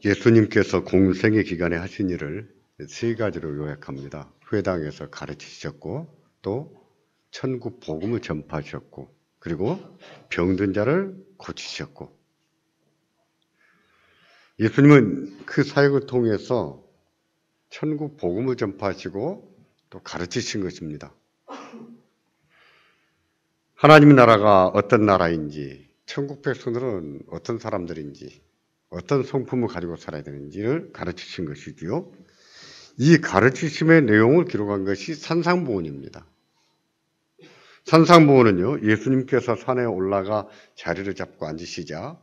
예수님께서 공생의 기간에 하신 일을 세 가지로 요약합니다. 회당에서 가르치셨고, 또 천국 복음을 전파하셨고, 그리고 병든 자를 고치셨고. 예수님은 그 사역을 통해서 천국 복음을 전파하시고 또 가르치신 것입니다. 하나님의 나라가 어떤 나라인지, 천국 백성들은 어떤 사람들인지, 어떤 성품을 가지고 살아야 되는지를 가르치신 것이지요. 이 가르치심의 내용을 기록한 것이 산상보훈입니다. 산상보훈은요, 예수님께서 산에 올라가 자리를 잡고 앉으시자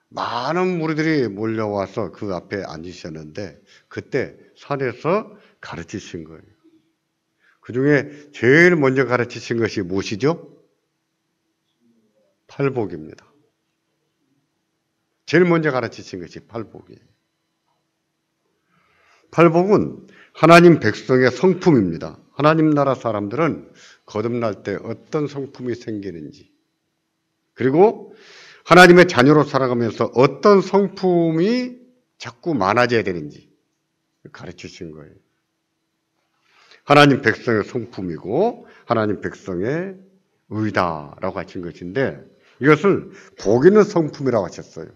많은 무리들이 몰려와서 그 앞에 앉으셨는데 그때 산에서 가르치신 거예요. 그 중에 제일 먼저 가르치신 것이 무엇이죠? 팔복입니다. 제일 먼저 가르치신 것이 팔복이에요. 팔복은 하나님 백성의 성품입니다. 하나님 나라 사람들은 거듭날 때 어떤 성품이 생기는지, 그리고 하나님의 자녀로 살아가면서 어떤 성품이 자꾸 많아져야 되는지 가르치신 거예요. 하나님 백성의 성품이고 하나님 백성의 의다라고 하신 것인데, 이것을 복 있는 성품이라고 하셨어요.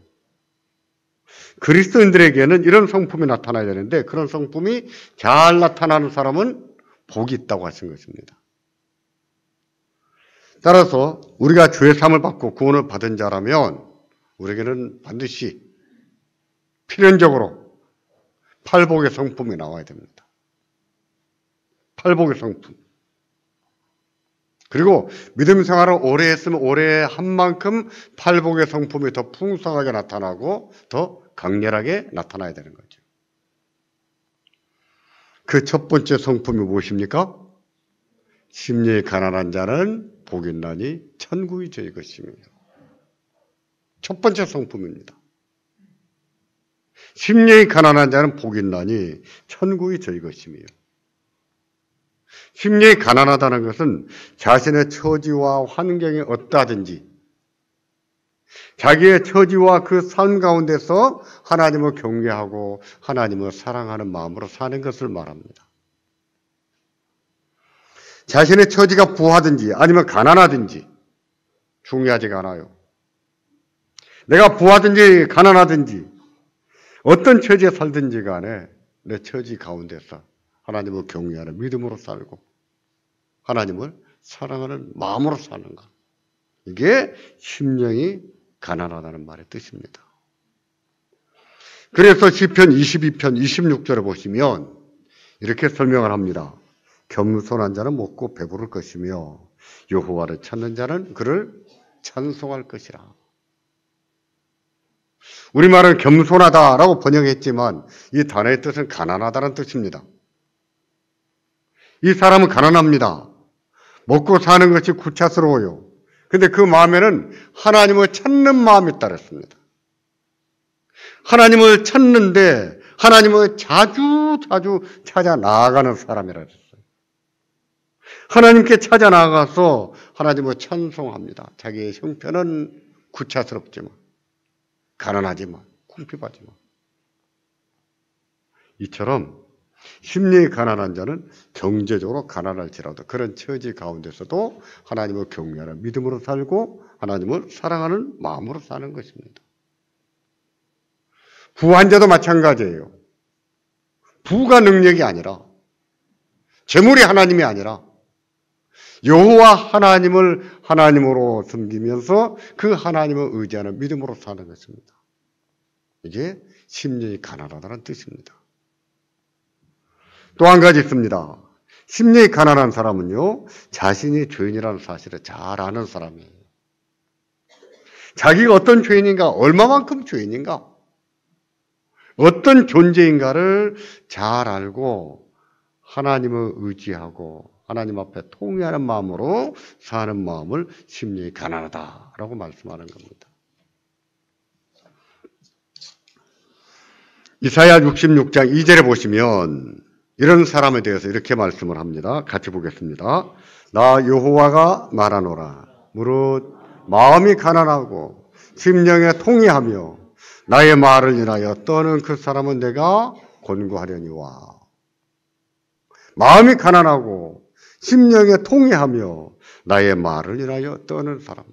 그리스도인들에게는 이런 성품이 나타나야 되는데 그런 성품이 잘 나타나는 사람은 복이 있다고 하신 것입니다. 따라서 우리가 죄 사함을 받고 구원을 받은 자라면 우리에게는 반드시 필연적으로 팔복의 성품이 나와야 됩니다. 팔복의 성품. 그리고 믿음 생활을 오래 했으면 오래 한 만큼 팔복의 성품이 더 풍성하게 나타나고 더 강렬하게 나타나야 되는 거죠. 그 첫 번째 성품이 무엇입니까? 심령이 가난한 자는 복이 있나니 천국이 저희 것이며. 첫 번째 성품입니다. 심령이 가난한 자는 복이 있나니 천국이 저희 것이며. 심령이 가난하다는 것은 자신의 처지와 환경이 어떠하든지 자기의 처지와 그 삶 가운데서 하나님을 경외하고 하나님을 사랑하는 마음으로 사는 것을 말합니다. 자신의 처지가 부하든지 아니면 가난하든지 중요하지가 않아요. 내가 부하든지 가난하든지 어떤 처지에 살든지 간에 내 처지 가운데서 하나님을 경외하는 믿음으로 살고 하나님을 사랑하는 마음으로 사는 것. 이게 심령이 가난하다는 말의 뜻입니다. 그래서 시편 22편 26절에 보시면 이렇게 설명을 합니다. 겸손한 자는 먹고 배부를 것이며 여호와를 찾는 자는 그를 찬송할 것이라. 우리말은 겸손하다라고 번역했지만 이 단어의 뜻은 가난하다는 뜻입니다. 이 사람은 가난합니다. 먹고 사는 것이 구차스러워요. 근데 그 마음에는 하나님을 찾는 마음이 따랐습니다. 하나님을 찾는데 하나님을 자주 찾아 나아가는 사람이라 했어요. 하나님께 찾아 나아가서 하나님을 찬송합니다. 자기의 형편은 구차스럽지만 가난하지만 궁핍하지만 이처럼 심령이 가난한 자는 경제적으로 가난할지라도 그런 처지 가운데서도 하나님을 경외하는 믿음으로 살고 하나님을 사랑하는 마음으로 사는 것입니다. 부한 자도 마찬가지예요. 부가 능력이 아니라 재물이 하나님이 아니라 여호와 하나님을 하나님으로 섬기면서 그 하나님을 의지하는 믿음으로 사는 것입니다. 이게 심령이 가난하다는 뜻입니다. 또 한 가지 있습니다. 심령이 가난한 사람은요, 자신이 죄인이라는 사실을 잘 아는 사람이에요. 자기가 어떤 죄인인가, 얼마만큼 죄인인가, 어떤 존재인가를 잘 알고 하나님을 의지하고 하나님 앞에 통회하는 마음으로 사는 마음을 심령이 가난하다라고 말씀하는 겁니다. 이사야 66장 2절에 보시면 이런 사람에 대해서 이렇게 말씀을 합니다. 같이 보겠습니다. 나 여호와가 말하노라. 무릇 마음이 가난하고 심령에 통회하며 나의 말을 인하여 떠는 그 사람은 내가 권고하려니와. 마음이 가난하고 심령에 통회하며 나의 말을 인하여 떠는 사람.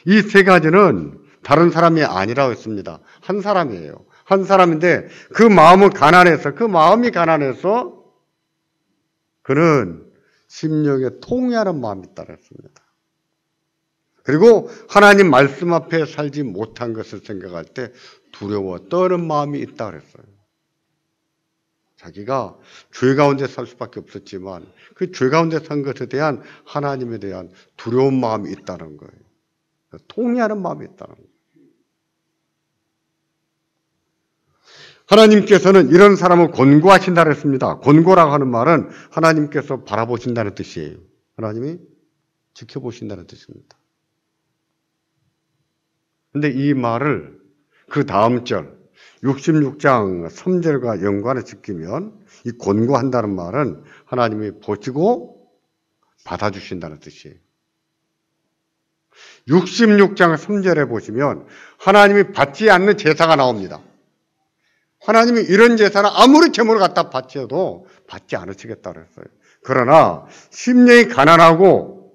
이 세 가지는 다른 사람이 아니라고 했습니다. 한 사람이에요. 한 사람인데 그 마음이 가난해서 그는 심령에 통회하는 마음이 있다고 했습니다. 그리고 하나님 말씀 앞에 살지 못한 것을 생각할 때 두려워 떠는 마음이 있다고 했어요. 자기가 죄 가운데 살 수밖에 없었지만 그 죄 가운데 산 것에 대한 하나님에 대한 두려운 마음이 있다는 거예요. 통회하는 마음이 있다는 거예요. 하나님께서는 이런 사람을 권고하신다고 했습니다. 권고라고 하는 말은 하나님께서 바라보신다는 뜻이에요. 하나님이 지켜보신다는 뜻입니다. 그런데 이 말을 그 다음 절 66장 3절과 연관을 지키면 이 권고한다는 말은 하나님이 보시고 받아주신다는 뜻이에요. 66장 3절에 보시면 하나님이 받지 않는 제사가 나옵니다. 하나님이 이런 제사는 아무리 제물을 갖다 바쳐도 받지 않으시겠다고 했어요. 그러나 심령이 가난하고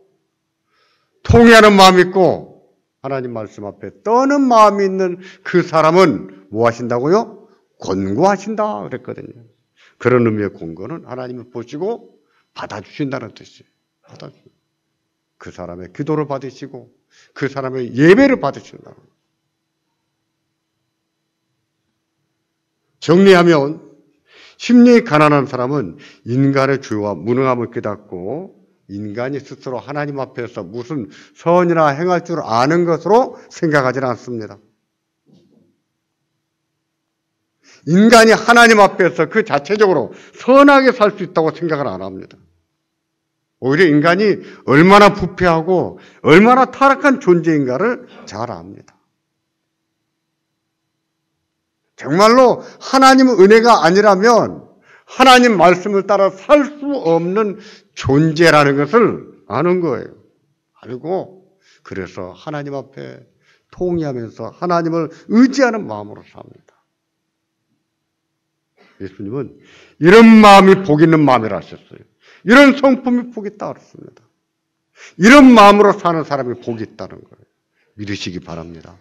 통회하는 마음이 있고 하나님 말씀 앞에 떠는 마음이 있는 그 사람은 뭐 하신다고요? 권고하신다 그랬거든요. 그런 의미의 권고는 하나님이 보시고 받아주신다는 뜻이에요. 그 사람의 기도를 받으시고 그 사람의 예배를 받으신다. 정리하면 심령이 가난한 사람은 인간의 죄와 무능함을 깨닫고 인간이 스스로 하나님 앞에서 무슨 선이나 행할 줄 아는 것으로 생각하지는 않습니다. 인간이 하나님 앞에서 그 자체적으로 선하게 살 수 있다고 생각을 안 합니다. 오히려 인간이 얼마나 부패하고 얼마나 타락한 존재인가를 잘 압니다. 정말로 하나님의 은혜가 아니라면 하나님 말씀을 따라 살 수 없는 존재라는 것을 아는 거예요. 알고 그래서 하나님 앞에 통회하면서 하나님을 의지하는 마음으로 삽니다. 예수님은 이런 마음이 복 있는 마음이라 하셨어요. 이런 성품이 복 있다 그랬습니다. 이런 마음으로 사는 사람이 복이 있다는 거예요. 믿으시기 바랍니다.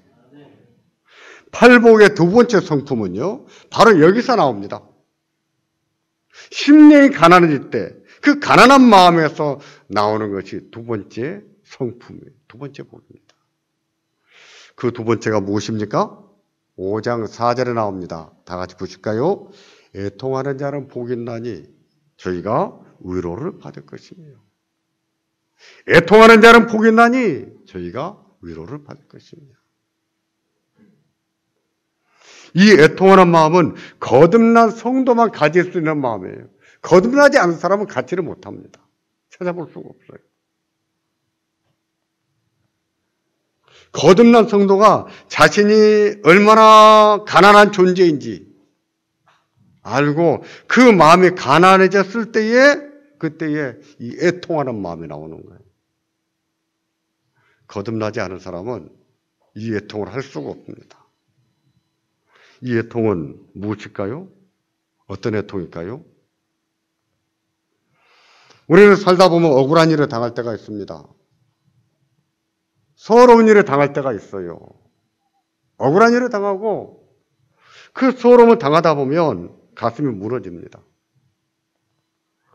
팔복의 두 번째 성품은요, 바로 여기서 나옵니다. 심령이 가난해질 때 그 가난한 마음에서 나오는 것이 두 번째 성품이에요. 두 번째 복입니다. 그 두 번째가 무엇입니까? 5장 4절에 나옵니다. 다 같이 보실까요? 애통하는 자는 복이 있나니 저희가 위로를 받을 것이며 애통하는 자는 복이 있나니 저희가 위로를 받을 것이며 이 애통하는 마음은 거듭난 성도만 가질 수 있는 마음이에요. 거듭나지 않은 사람은 갖지를 못합니다. 찾아볼 수가 없어요. 거듭난 성도가 자신이 얼마나 가난한 존재인지 알고 그 마음이 가난해졌을 때에 그때에 이 애통하는 마음이 나오는 거예요. 거듭나지 않은 사람은 이 애통을 할 수가 없습니다. 이 애통은 무엇일까요? 어떤 애통일까요? 우리는 살다 보면 억울한 일을 당할 때가 있습니다. 서러운 일을 당할 때가 있어요. 억울한 일을 당하고 그 서러움을 당하다 보면 가슴이 무너집니다.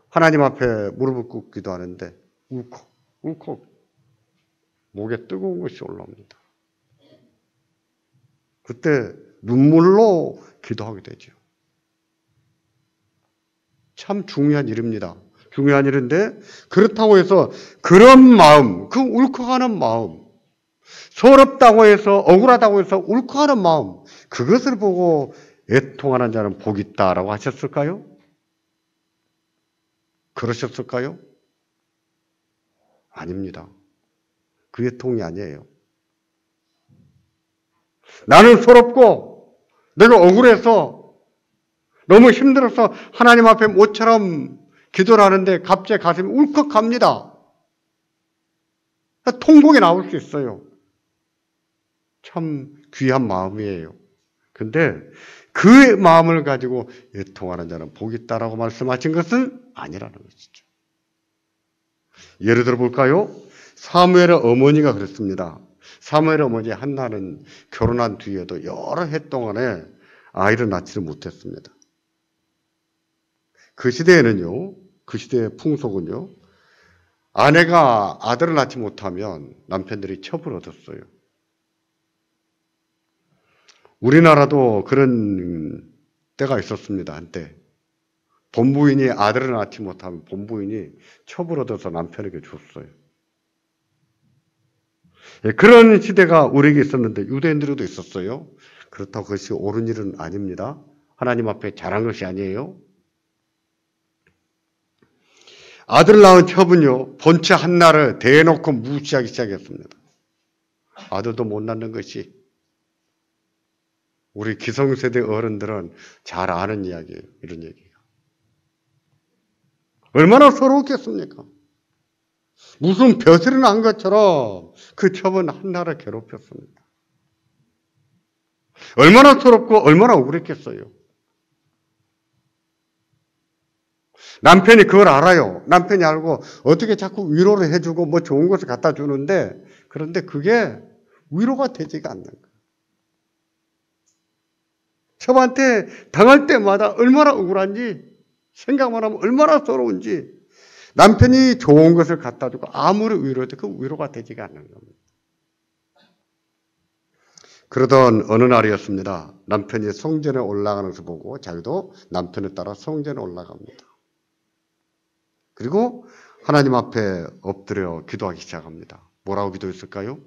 하나님 앞에 무릎을 꿇고 기도하는데 울컥 목에 뜨거운 것이 올라옵니다. 그때 눈물로 기도하게 되죠. 참 중요한 일입니다. 중요한 일인데 그렇다고 해서 그런 마음, 그 울컥하는 마음, 서럽다고 해서 억울하다고 해서 울컥하는 마음, 그것을 보고 애통하는 자는 복이 있다라고 하셨을까요? 그러셨을까요? 아닙니다. 그 애통이 아니에요. 나는 서럽고 내가 억울해서 너무 힘들어서 하나님 앞에 모처럼 기도를 하는데 갑자기 가슴이 울컥합니다. 통곡이 나올 수 있어요. 참 귀한 마음이에요. 근데 그 마음을 가지고 애통하는 자는 복이 있다라고 말씀하신 것은 아니라는 것이죠. 예를 들어 볼까요? 사무엘의 어머니가 그랬습니다. 사무엘의 어머니 한나는 결혼한 뒤에도 여러 해 동안에 아이를 낳지를 못했습니다. 그 시대에는요, 그 시대의 풍속은요, 아내가 아들을 낳지 못하면 남편들이 첩을 얻었어요. 우리나라도 그런 때가 있었습니다, 한때. 본부인이 아들을 낳지 못하면 본부인이 첩을 얻어서 남편에게 줬어요. 예, 그런 시대가 우리에게 있었는데 유대인들에도 있었어요. 그렇다고 그것이 옳은 일은 아닙니다. 하나님 앞에 잘한 것이 아니에요. 아들을 낳은 첩은요, 본체 한나를 대놓고 무시하기 시작했습니다. 아들도 못 낳는 것이 우리 기성세대 어른들은 잘 아는 이야기예요. 이런 얘기가. 얼마나 서러웠겠습니까? 무슨 벼슬이 난 것처럼 그 첩은 한나를 괴롭혔습니다. 얼마나 서럽고 얼마나 억울했겠어요. 남편이 그걸 알아요. 남편이 알고 어떻게 자꾸 위로를 해주고 뭐 좋은 것을 갖다 주는데 그런데 그게 위로가 되지가 않는 거예요. 첩한테 당할 때마다 얼마나 억울한지 생각만 하면 얼마나 서러운지 남편이 좋은 것을 갖다 주고 아무리 위로해도 그 위로가 되지가 않는 겁니다. 그러던 어느 날이었습니다. 남편이 성전에 올라가는 것을 보고 자기도 남편에 따라 성전에 올라갑니다. 그리고 하나님 앞에 엎드려 기도하기 시작합니다. 뭐라고 기도했을까요?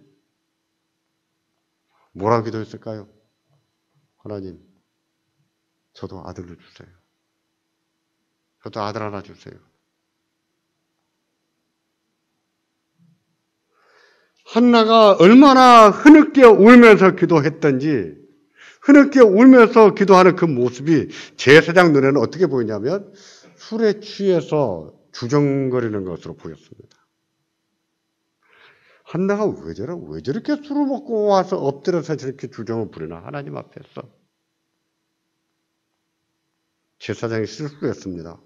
뭐라고 기도했을까요? 하나님, 저도 아들을 주세요. 저도 아들 하나 주세요. 한나가 얼마나 흐느껴 울면서 기도했던지 흐느껴 울면서 기도하는 그 모습이 제사장 눈에는 어떻게 보이냐면 술에 취해서 주정거리는 것으로 보였습니다. 한나가 왜 저렇게 술을 먹고 와서 엎드려서 저렇게 주정을 부리나 하나님 앞에서. 제사장이 실수했습니다.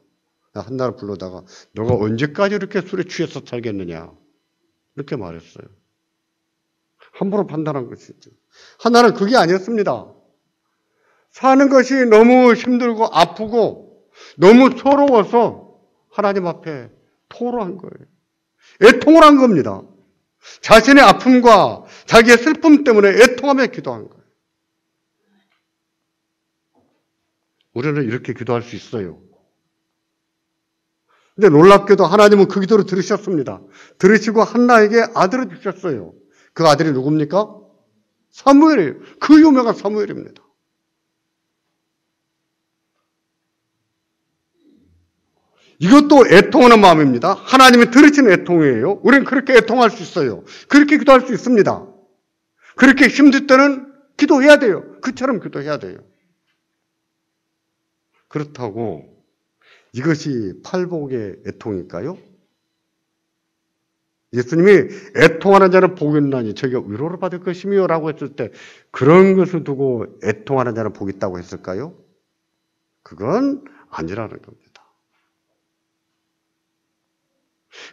한나를 불러다가 너가 언제까지 이렇게 술에 취해서 살겠느냐 이렇게 말했어요. 함부로 판단한 것이죠. 한나는 그게 아니었습니다. 사는 것이 너무 힘들고 아프고 너무 서러워서 하나님 앞에 토로한 거예요. 애통을 한 겁니다. 자신의 아픔과 자기의 슬픔 때문에 애통하며 기도한 거예요. 우리는 이렇게 기도할 수 있어요. 근데 놀랍게도 하나님은 그 기도를 들으셨습니다. 들으시고 한나에게 아들을 주셨어요. 그 아들이 누굽니까? 사무엘이에요. 그 유명한 사무엘입니다. 이것도 애통하는 마음입니다. 하나님이 들으시는 애통이에요. 우리는 그렇게 애통할 수 있어요. 그렇게 기도할 수 있습니다. 그렇게 힘들 때는 기도해야 돼요. 그처럼 기도해야 돼요. 그렇다고 이것이 팔복의 애통일까요? 예수님이 애통하는 자는 복이 있나니 저희가 위로를 받을 것이며 라고 했을 때 그런 것을 두고 애통하는 자는 복이 있다고 했을까요? 그건 아니라는 겁니다.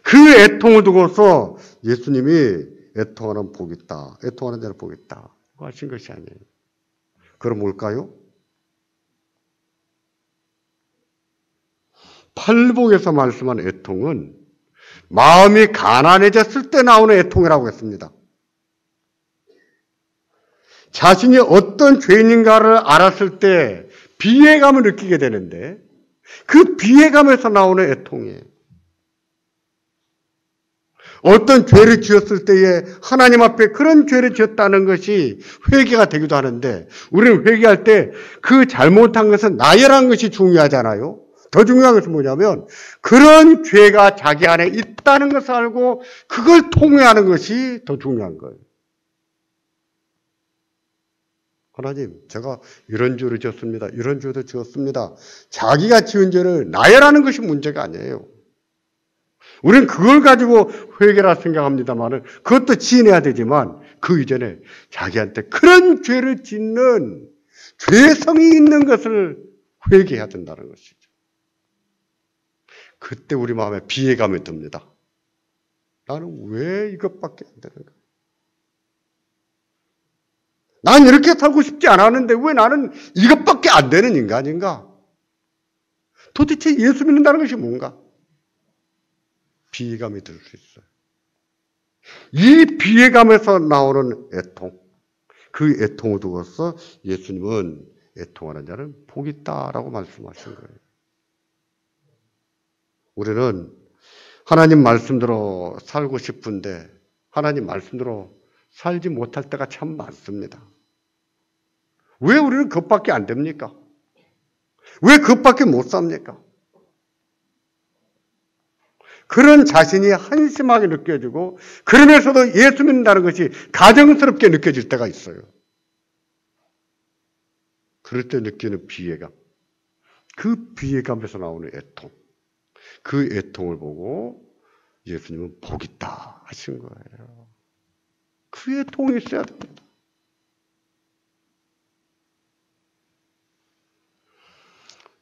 그 애통을 두고서 예수님이 애통하는 복이 있다. 애통하는 자는 복이 있다. 하신 것이 아니에요. 그럼 뭘까요? 팔복에서 말씀한 애통은 마음이 가난해졌을 때 나오는 애통이라고 했습니다. 자신이 어떤 죄인인가를 알았을 때 비애감을 느끼게 되는데 그 비애감에서 나오는 애통이에요. 어떤 죄를 지었을 때에 하나님 앞에 그런 죄를 지었다는 것이 회개가 되기도 하는데 우리는 회개할 때 그 잘못한 것은 나열한 것이 중요하잖아요. 더 중요한 것은 뭐냐면 그런 죄가 자기 안에 있다는 것을 알고 그걸 통회하는 것이 더 중요한 거예요. 하나님, 제가 이런 죄를 지었습니다. 이런 죄도 지었습니다. 자기가 지은 죄를 나열하는 것이 문제가 아니에요. 우리는 그걸 가지고 회개라 생각합니다만은 그것도 지어내야 되지만 그 이전에 자기한테 그런 죄를 짓는 죄성이 있는 것을 회개해야 된다는 것이죠. 그때 우리 마음에 비애감이 듭니다. 나는 왜 이것밖에 안 되는가? 난 이렇게 살고 싶지 않았는데 왜 나는 이것밖에 안 되는 인간인가? 도대체 예수 믿는다는 것이 뭔가? 비애감이 들 수 있어요. 이 비애감에서 나오는 애통, 그 애통을 두고서 예수님은 애통하는 자는 복이 있다라고 말씀하신 거예요. 우리는 하나님 말씀대로 살고 싶은데 하나님 말씀대로 살지 못할 때가 참 많습니다. 왜 우리는 그것밖에 안 됩니까? 왜 그것밖에 못 삽니까? 그런 자신이 한심하게 느껴지고 그러면서도 예수 믿는다는 것이 가정스럽게 느껴질 때가 있어요. 그럴 때 느끼는 비애감, 그 비애감에서 나오는 애통, 그 애통을 보고 예수님은 복 있다 하신 거예요. 그 애통이 있어야 됩니다.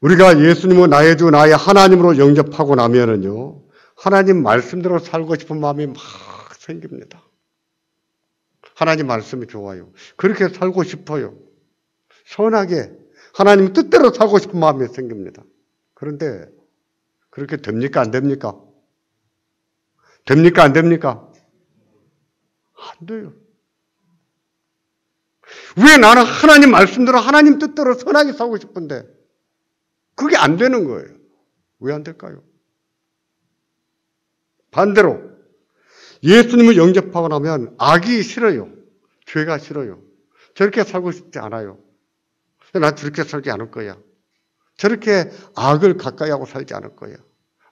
우리가 예수님을 나의 주, 나의 하나님으로 영접하고 나면은요, 하나님 말씀대로 살고 싶은 마음이 막 생깁니다. 하나님 말씀이 좋아요. 그렇게 살고 싶어요. 선하게 하나님 뜻대로 살고 싶은 마음이 생깁니다. 그런데 그렇게 됩니까? 안 됩니까? 됩니까? 안 됩니까? 안 돼요. 왜 나는 하나님 말씀대로 하나님 뜻대로 선하게 살고 싶은데 그게 안 되는 거예요. 왜 안 될까요? 반대로 예수님을 영접하고 나면 악이 싫어요. 죄가 싫어요. 저렇게 살고 싶지 않아요. 난 저렇게 살지 않을 거야. 저렇게 악을 가까이 하고 살지 않을 거야.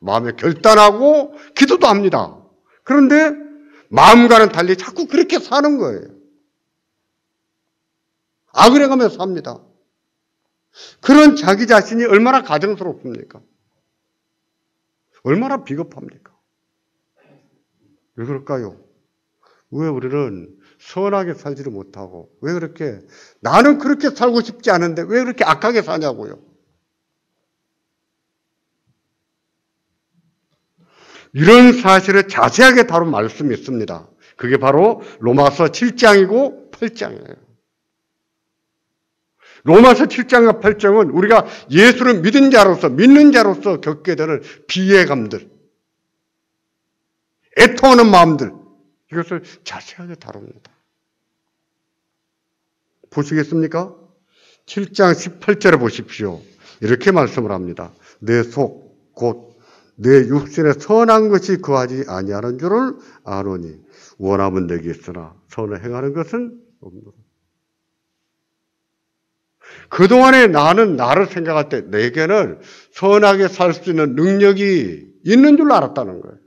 마음에 결단하고 기도도 합니다. 그런데 마음과는 달리 자꾸 그렇게 사는 거예요. 악을 해가면서 삽니다. 그런 자기 자신이 얼마나 가정스럽습니까? 얼마나 비겁합니까? 왜 그럴까요? 왜 우리는 선하게 살지를 못하고 왜 그렇게 나는 그렇게 살고 싶지 않은데 왜 그렇게 악하게 사냐고요? 이런 사실을 자세하게 다룬 말씀이 있습니다. 그게 바로 로마서 7장이고 8장이에요. 로마서 7장과 8장은 우리가 예수를 믿는 자로서 겪게 되는 비애감들, 애통하는 마음들, 이것을 자세하게 다룹니다. 보시겠습니까? 7장 18절에 보십시오. 이렇게 말씀을 합니다. 내 속, 곧 내 육신에 선한 것이 거하지 아니하는 줄을 아노니 원함은 내게 있으나 선을 행하는 것은 없노라. 그동안에 나는 나를 생각할 때 내게는 선하게 살 수 있는 능력이 있는 줄 알았다는 거예요.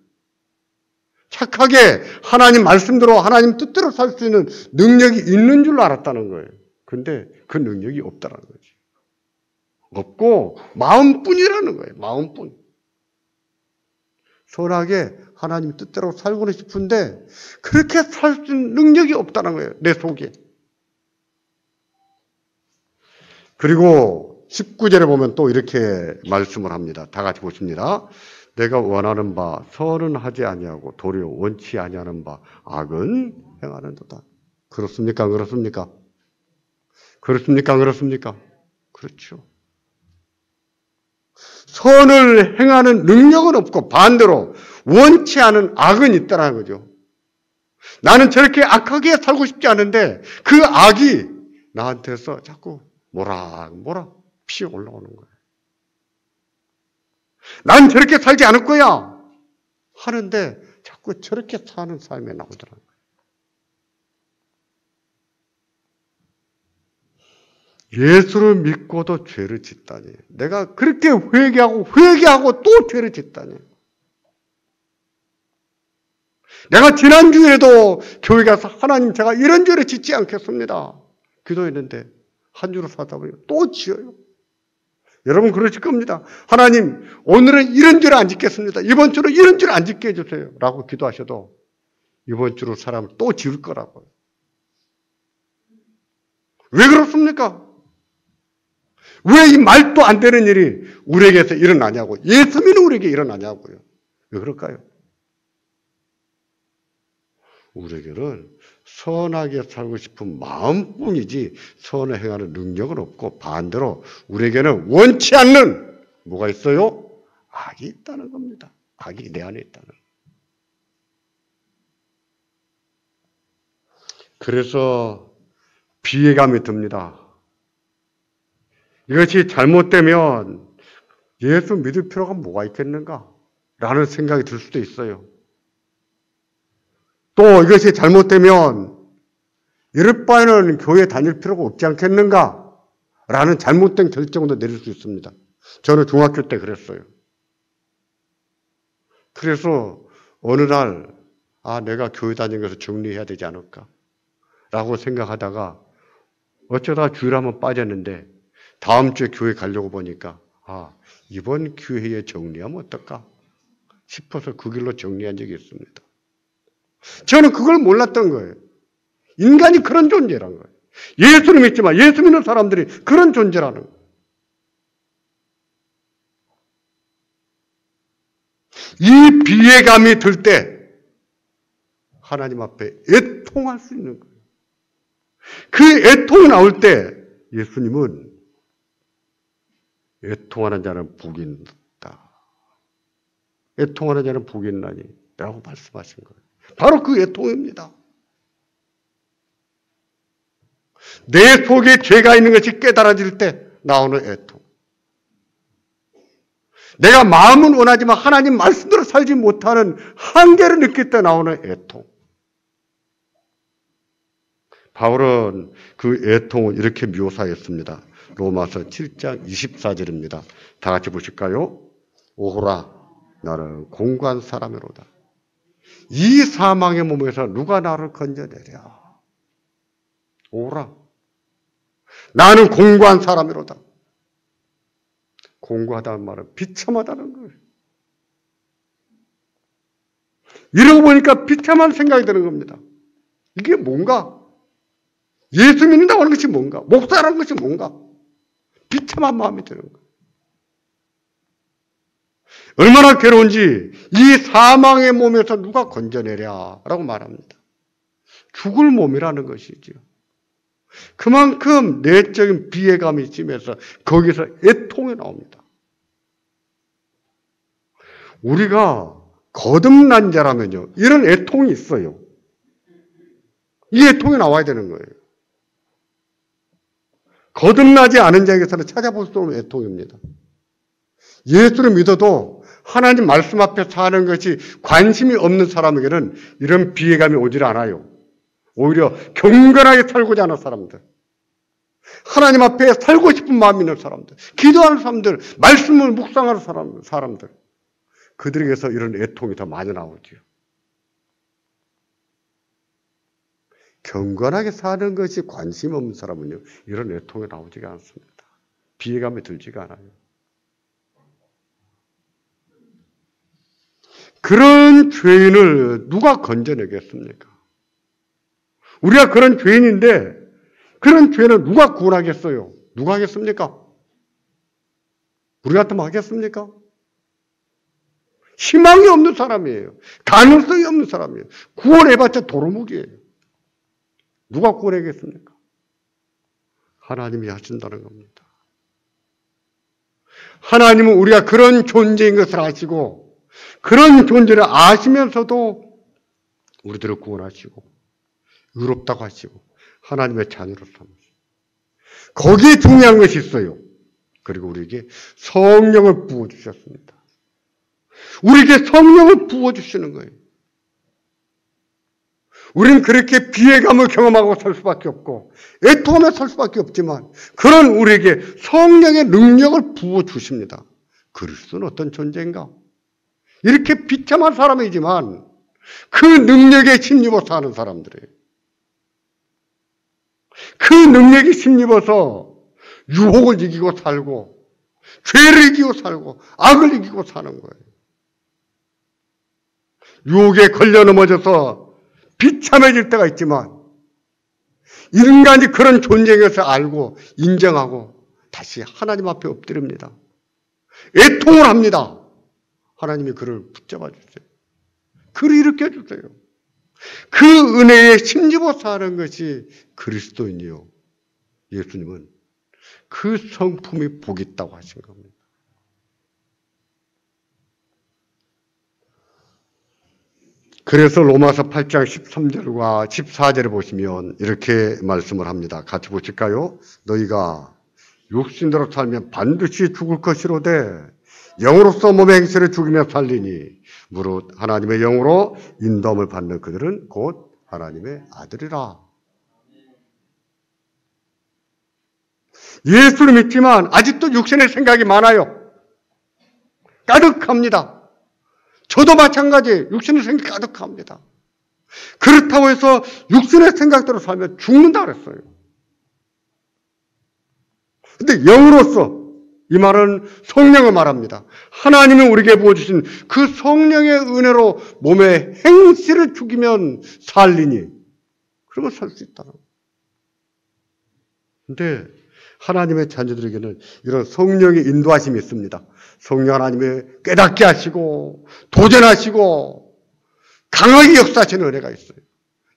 착하게 하나님 말씀대로 하나님 뜻대로 살 수 있는 능력이 있는 줄 알았다는 거예요. 근데 그 능력이 없다는 거지. 없고 마음뿐이라는 거예요. 마음뿐. 선하게 하나님 뜻대로 살고는 싶은데 그렇게 살 수 있는 능력이 없다는 거예요. 내 속에. 그리고 19절에 보면 또 이렇게 말씀을 합니다. 다 같이 보십니다. 내가 원하는 바 선은 하지 아니하고 도리어 원치 아니하는 바 악은 행하는도다. 그렇습니까? 안 그렇습니까? 그렇습니까? 안 그렇습니까? 그렇죠. 선을 행하는 능력은 없고 반대로 원치 않은 악은 있다는 거죠. 나는 저렇게 악하게 살고 싶지 않은데 그 악이 나한테서 자꾸 모락모락 피어 올라오는 거예요. 난 저렇게 살지 않을 거야 하는데 자꾸 저렇게 사는 삶에 나오더라고요. 예수를 믿고도 죄를 짓다니. 내가 그렇게 회개하고 또 죄를 짓다니. 내가 지난주에도 교회 가서 하나님 제가 이런 죄를 짓지 않겠습니다. 기도했는데 한 주로 살다 보니 또 지어요. 여러분 그러실 겁니다. 하나님, 오늘은 이런 죄를 안 짓겠습니다. 이번 주로 이런 죄를 안 짓게 해주세요. 라고 기도하셔도 이번 주로 사람 또 지을 거라고요. 왜 그렇습니까? 왜 이 말도 안 되는 일이 우리에게서 일어나냐고. 예수 믿는 우리에게 일어나냐고요. 왜 그럴까요? 우리에게는 선하게 살고 싶은 마음뿐이지 선을 행하는 능력은 없고 반대로 우리에게는 원치 않는 뭐가 있어요? 악이 있다는 겁니다. 악이 내 안에 있다는. 그래서 비애감이 듭니다. 이것이 잘못되면 예수 믿을 필요가 뭐가 있겠는가? 라는 생각이 들 수도 있어요. 또 이것이 잘못되면 이럴 바에는 교회 다닐 필요가 없지 않겠는가? 라는 잘못된 결정도 내릴 수 있습니다. 저는 중학교 때 그랬어요. 그래서 어느 날 내가 교회 다니는 것을 정리해야 되지 않을까? 라고 생각하다가 어쩌다 주일 한번 빠졌는데 다음 주에 교회 가려고 보니까 이번 기회에 정리하면 어떨까 싶어서 그 길로 정리한 적이 있습니다. 저는 그걸 몰랐던 거예요. 인간이 그런 존재라는 거예요. 예수를 믿지만 예수 믿는 사람들이 그런 존재라는 거예요. 이 비애감이 들 때 하나님 앞에 애통할 수 있는 거예요. 그 애통이 나올 때 예수님은 애통하는 자는 복이 있다. 애통하는 자는 복이 있나니 라고 말씀하신 거예요. 바로 그 애통입니다. 내 속에 죄가 있는 것이 깨달아질 때 나오는 애통. 내가 마음은 원하지만 하나님 말씀대로 살지 못하는 한계를 느낄 때 나오는 애통. 바울은 그 애통을 이렇게 묘사했습니다. 로마서 7장 24절입니다. 다 같이 보실까요? 오호라 나는 공고한 사람이로다. 이 사망의 몸에서 누가 나를 건져내랴. 오호라 나는 공고한 사람이로다. 공고하다는 말은 비참하다는 거예요. 이러고 보니까 비참한 생각이 드는 겁니다. 이게 뭔가? 예수 믿는다고 하는 것이 뭔가? 목사라는 것이 뭔가? 비참한 마음이 드는 거예요. 얼마나 괴로운지 이 사망의 몸에서 누가 건져내랴 라고 말합니다. 죽을 몸이라는 것이죠. 그만큼 내적인 비애감이 심해서 거기서 애통이 나옵니다. 우리가 거듭난 자라면요, 이런 애통이 있어요. 이 애통이 나와야 되는 거예요. 거듭나지 않은 자에게서는 찾아볼 수 없는 애통입니다. 예수를 믿어도 하나님 말씀 앞에 사는 것이 관심이 없는 사람에게는 이런 비애감이 오질 않아요. 오히려 경건하게 살고자 하는 사람들, 하나님 앞에 살고 싶은 마음이 있는 사람들, 기도하는 사람들, 말씀을 묵상하는 사람들, 그들에게서 이런 애통이 더 많이 나오죠. 경건하게 사는 것이 관심 없는 사람은요, 이런 애통이 나오지가 않습니다. 비애감이 들지가 않아요. 그런 죄인을 누가 건져내겠습니까? 우리가 그런 죄인인데 그런 죄는 누가 구원하겠어요? 누가 하겠습니까? 우리 같으면 하겠습니까? 희망이 없는 사람이에요. 가능성이 없는 사람이에요. 구원해봤자 도루묵이에요. 누가 구원하겠습니까? 하나님이 하신다는 겁니다. 하나님은 우리가 그런 존재인 것을 아시고 그런 존재를 아시면서도 우리들을 구원하시고 의롭다고 하시고 하나님의 자녀로 삼으시고 거기에 중요한 것이 있어요. 그리고 우리에게 성령을 부어주셨습니다. 우리에게 성령을 부어주시는 거예요. 우리는 그렇게 비애감을 경험하고 살 수밖에 없고 애통하며 살 수밖에 없지만 그런 우리에게 성령의 능력을 부어주십니다. 그리스도는 어떤 존재인가? 이렇게 비참한 사람이지만 그 능력에 힘입어 사는 사람들이에요. 그 능력에 힘입어서 유혹을 이기고 살고 죄를 이기고 살고 악을 이기고 사는 거예요. 유혹에 걸려 넘어져서 비참해질 때가 있지만 인간이 그런 존재인 것을 알고 인정하고 다시 하나님 앞에 엎드립니다. 애통을 합니다. 하나님이 그를 붙잡아 주세요. 그를 일으켜 주세요. 그 은혜에 힘입어 사는 것이 그리스도인이요. 예수님은 그 성품이 복이 있다고 하신 겁니다. 그래서 로마서 8장 13절과 14절을 보시면 이렇게 말씀을 합니다. 같이 보실까요? 너희가 육신대로 살면 반드시 죽을 것이로되 영으로서 몸의 행실을 죽이며 살리니 무릇 하나님의 영으로 인도함을 받는 그들은 곧 하나님의 아들이라. 예수를 믿지만 아직도 육신의 생각이 많아요. 가득합니다. 저도 마찬가지 육신의 생각이 가득합니다. 그렇다고 해서 육신의 생각대로 살면 죽는다 그랬어요. 근데 영으로서 이 말은 성령을 말합니다. 하나님이 우리에게 부어주신 그 성령의 은혜로 몸의 행실을 죽이면 살리니 그러면 살 수 있다는 거예요. 근데 하나님의 자녀들에게는 이런 성령의 인도하심이 있습니다. 성령 하나님이 깨닫게 하시고 도전하시고 강하게 역사하시는 은혜가 있어요.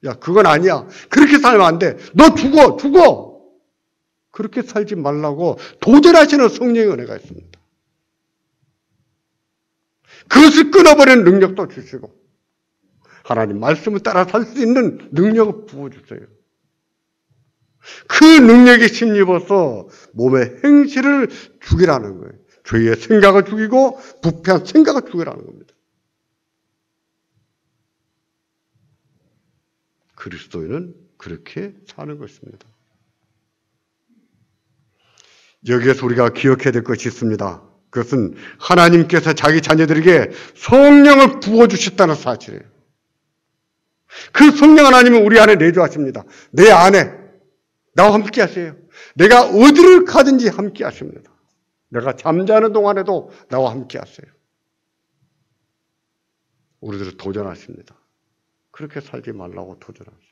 야, 그건 아니야. 그렇게 살면 안 돼. 너 죽어. 그렇게 살지 말라고 도전하시는 성령의 은혜가 있습니다. 그것을 끊어버리는 능력도 주시고 하나님 말씀을 따라 살 수 있는 능력을 부어주세요. 그 능력에 힘입어서 몸의 행실을 죽이라는 거예요. 죄의 생각을 죽이고 부패한 생각을 죽이라는 겁니다. 그리스도인은 그렇게 사는 것입니다. 여기에서 우리가 기억해야 될 것이 있습니다. 그것은 하나님께서 자기 자녀들에게 성령을 부어주셨다는 사실이에요. 그 성령 하나님은 우리 안에 내주하십니다. 내 안에 나와 함께 하세요. 내가 어디를 가든지 함께 하십니다. 내가 잠자는 동안에도 나와 함께 하세요. 우리들을 도전하십니다. 그렇게 살지 말라고 도전하세요.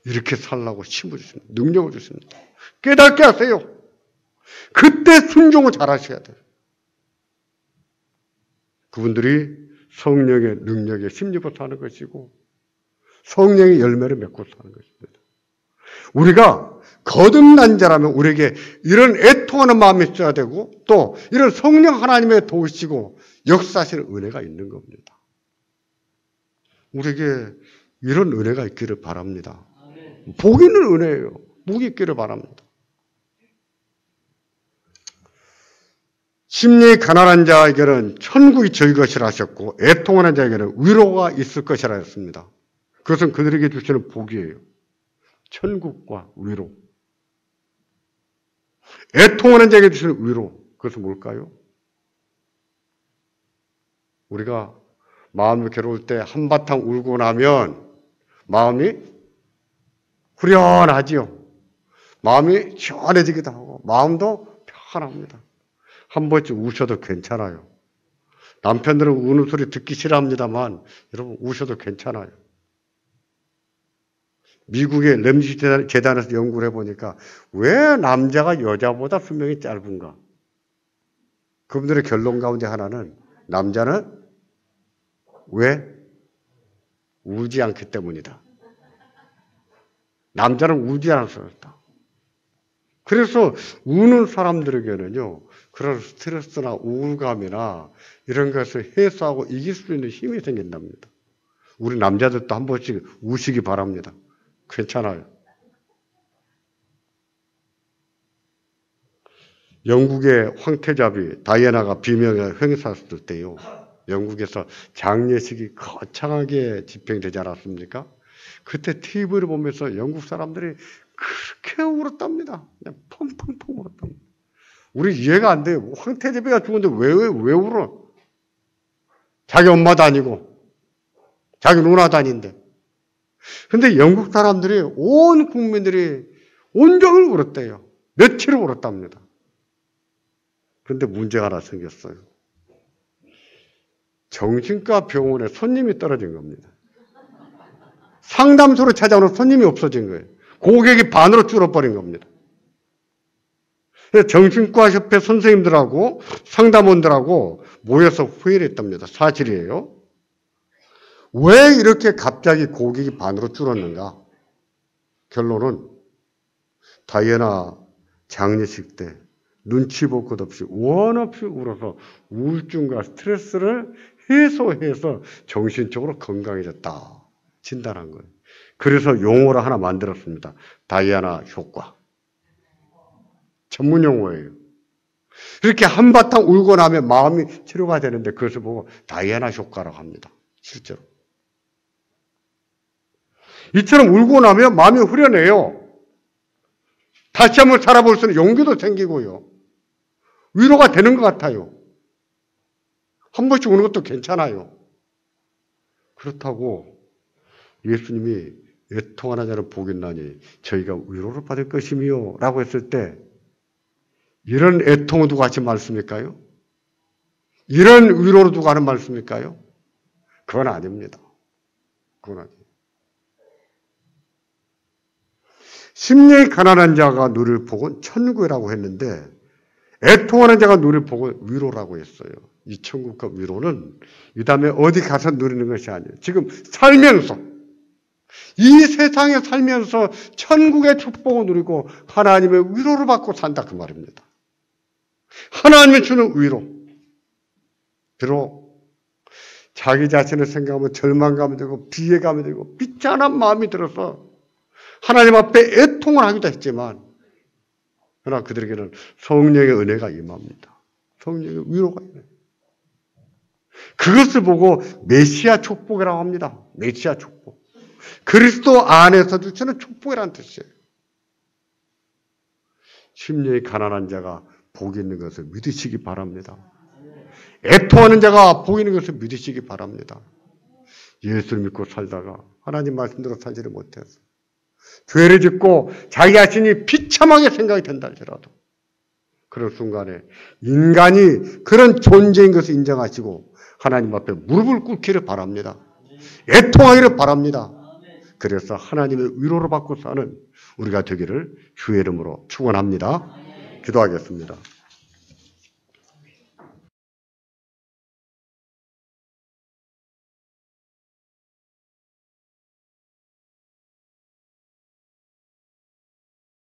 이렇게 살라고 힘을 주십니다. 능력을 주십니다. 깨닫게 하세요. 그때 순종을 잘 하셔야 돼요. 그분들이 성령의 능력에 힘입어 사는 것이고 성령의 열매를 맺고 사는 것입니다. 우리가 거듭난 자라면 우리에게 이런 애통하는 마음이 있어야 되고 또 이런 성령 하나님의 도우시고 역사하시는 은혜가 있는 겁니다. 우리에게 이런 은혜가 있기를 바랍니다. 복 있는 은혜예요. 복이 있기를 바랍니다. 심령이 가난한 자에게는 천국이 저희 것이라 하셨고 애통하는 자에게는 위로가 있을 것이라 했습니다. 그것은 그들에게 주시는 복이에요. 천국과 위로. 애통하는 자에게 주시는 위로. 그것은 뭘까요? 우리가 마음이 괴로울 때 한바탕 울고 나면 마음이 후련하지요. 마음이 시원해지기도 하고 마음도 편합니다. 한 번쯤 우셔도 괜찮아요. 남편들은 우는 소리 듣기 싫어합니다만 여러분 우셔도 괜찮아요. 미국의 램지 재단에서 연구를 해보니까 왜 남자가 여자보다 수명이 짧은가? 그분들의 결론 가운데 하나는 남자는 왜 울지 않기 때문이다. 남자는 울지 않아서 그렇다. 그래서 우는 사람들에게는요, 그런 스트레스나 우울감이나 이런 것을 해소하고 이길 수 있는 힘이 생긴답니다. 우리 남자들도 한 번씩 우시기 바랍니다. 괜찮아요. 영국의 황태자비 다이애나가 비명을 행사했을 때요, 영국에서 장례식이 거창하게 집행되지 않았습니까? 그때 TV를 보면서 영국 사람들이 그렇게 울었답니다. 그냥 펑펑펑 울었답니다. 우리 이해가 안 돼요. 황태자비가 죽었는데 왜 울어? 자기 엄마도 아니고 자기 누나도 아닌데. 근데 영국 사람들이 온 국민들이 온종일 울었대요. 며칠을 울었답니다. 그런데 문제가 하나 생겼어요. 정신과 병원에 손님이 떨어진 겁니다. 상담소로 찾아오는 손님이 없어진 거예요. 고객이 반으로 줄어버린 겁니다. 정신과 협회 선생님들하고 상담원들하고 모여서 회의를 했답니다. 사실이에요. 왜 이렇게 갑자기 고객이 반으로 줄었는가? 결론은 다이애나 장례식 때 눈치 볼 것 없이 원 없이 울어서 우울증과 스트레스를 해소해서 정신적으로 건강해졌다. 진단한 거예요. 그래서 용어를 하나 만들었습니다. 다이애나 효과. 전문 용어예요. 이렇게 한바탕 울고 나면 마음이 치료가 되는데 그것을 보고 다이애나 효과라고 합니다. 실제로. 이처럼 울고 나면 마음이 후련해요. 다시 한번 살아볼 수 있는 용기도 생기고요. 위로가 되는 것 같아요. 한 번씩 우는 것도 괜찮아요. 그렇다고 예수님이 애통하는 자는 복이 있나니 저희가 위로를 받을 것이며 라고 했을 때 이런 애통을 두고 하신 말씀일까요? 이런 위로를 두고 하는 말씀일까요? 그건 아닙니다. 그건 아니에요. 심령이 가난한 자가 누릴 복은 천국이라고 했는데 애통하는 자가 누릴 복은 위로라고 했어요. 이 천국과 위로는 이 다음에 어디 가서 누리는 것이 아니에요. 지금 살면서 이 세상에 살면서 천국의 축복을 누리고 하나님의 위로를 받고 산다 그 말입니다. 하나님이 주는 위로. 비록 자기 자신을 생각하면 절망감이 들고 비애감이 들고 비참한 마음이 들어서 하나님 앞에 애통을 하기도 했지만 그러나 그들에게는 성령의 은혜가 임합니다. 성령의 위로가 임해요. 그것을 보고 메시아 축복이라고 합니다. 메시아 축복. 그리스도 안에서 주시는 축복이라는 뜻이에요. 심령이 가난한 자가 복이 있는 것을 믿으시기 바랍니다. 애통하는 자가 복이 있는 것을 믿으시기 바랍니다. 예수를 믿고 살다가 하나님 말씀대로 살지를 못해서 죄를 짓고 자기 자신이 비참하게 생각이 된다 할지라도 그런 순간에 인간이 그런 존재인 것을 인정하시고 하나님 앞에 무릎을 꿇기를 바랍니다. 애통하기를 바랍니다. 그래서 하나님의 위로를 받고 사는 우리가 되기를 주의 이름으로 축원합니다. 기도하겠습니다.